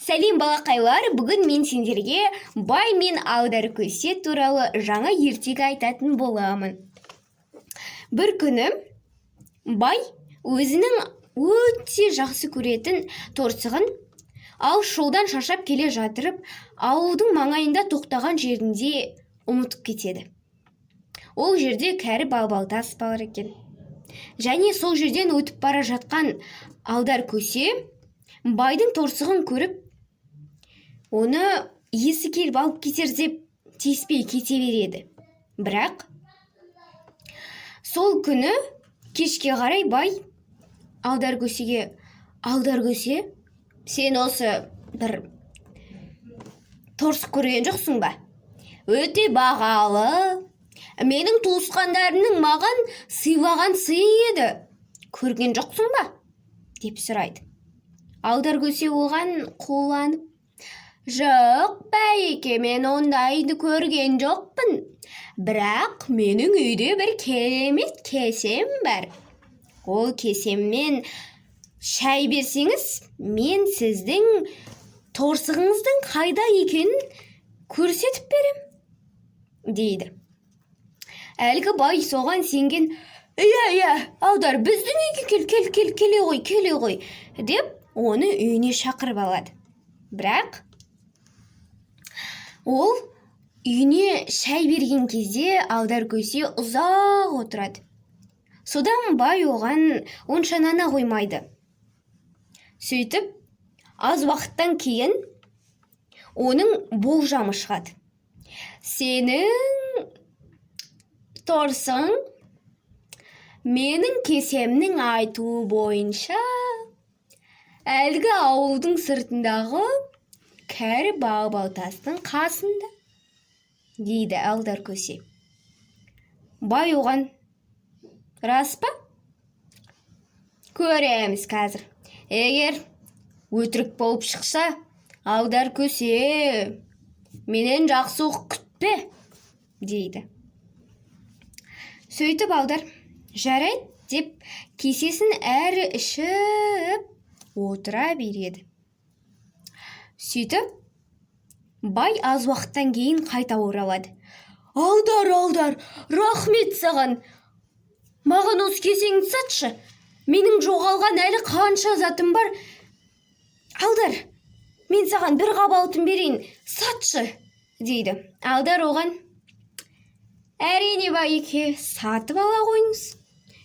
Сәлем балақайлар, бүгін мен сендерге бай мен аудар көсе туралы жаңа ертегі айтатын боламын. Бір күні бай өзінің өте жақсы көретін торсығын ал жолдан шаршап келе жатырып, ауылдың маңайында тоқтаған жерінде ұмытып кетеді. Ол жерде кәрі балбалтас бар екен. Және сол жерден өтіп бара жатқан аудар көсе байдың торсығын көріп, оны есі келіп алып кетер деп тиіспей кете береді. Бірақ сол күні кешке қарай бай аудар көсеге: "Аудар көсе, сен осы бір торсық көрген жоқсың ба? Өте бағалы. Менің туысқандарымның маған сыйлаған сыйы еді. Көрген жоқсың ба?" деп сұрайды. Аудар көсе оған қуанып: "Жоқ, бәйеке, мен ондайды көрген жоқпын. Бірақ менің үйде бір керемет кесем бар. Ол кесеммен шай берсеңіз, мен сіздің торсығыңыздың қайда екенін көрсетіп берем" дейді. Әлгі бай соған сенген: "Иә, аудар, біздің үйге келе ғой" деп оны үйіне шақырып алады. Бірақ ол үйіне шай берген кезде аудар көсе ұзақ отырады. Содан бай оған онша нана қоймайды. Сөйтіп, аз уақыттан кейін оның болжамы шығады. "Сенің торсың менің кесемнің айтуы бойынша әлгі ауылдың сыртындағы кәрі балбалтастың қасында" дейді аудар көсе. Бай оған: "Рас па? Көреміз қазір. Егер өтірік болып шықса, аудар көсе, менен жақсылық күтпе" дейді. Сөйтіп аудар "Жарайды" деп кесесін әрі ішіп отыра береді. Сөйтіп бай аз уақыттан кейін қайта оралады. Аудар, рахмет саған. Маған осы кесеңді сатшы. Менің жоғалған әлі қанша затым бар. Аудар, мен саған бір қап алтын берейін, сатшы" дейді. Аудар оған: "Әрине байеке, сатып ала қойыңыз.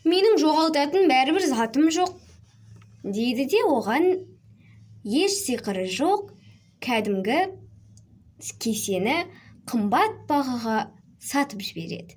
Менің жоғалтатын бәрібір затым жоқ" дейді де оған еш сиқыры жоқ кәдімгі кесені қымбат бағаға сатып жібереді.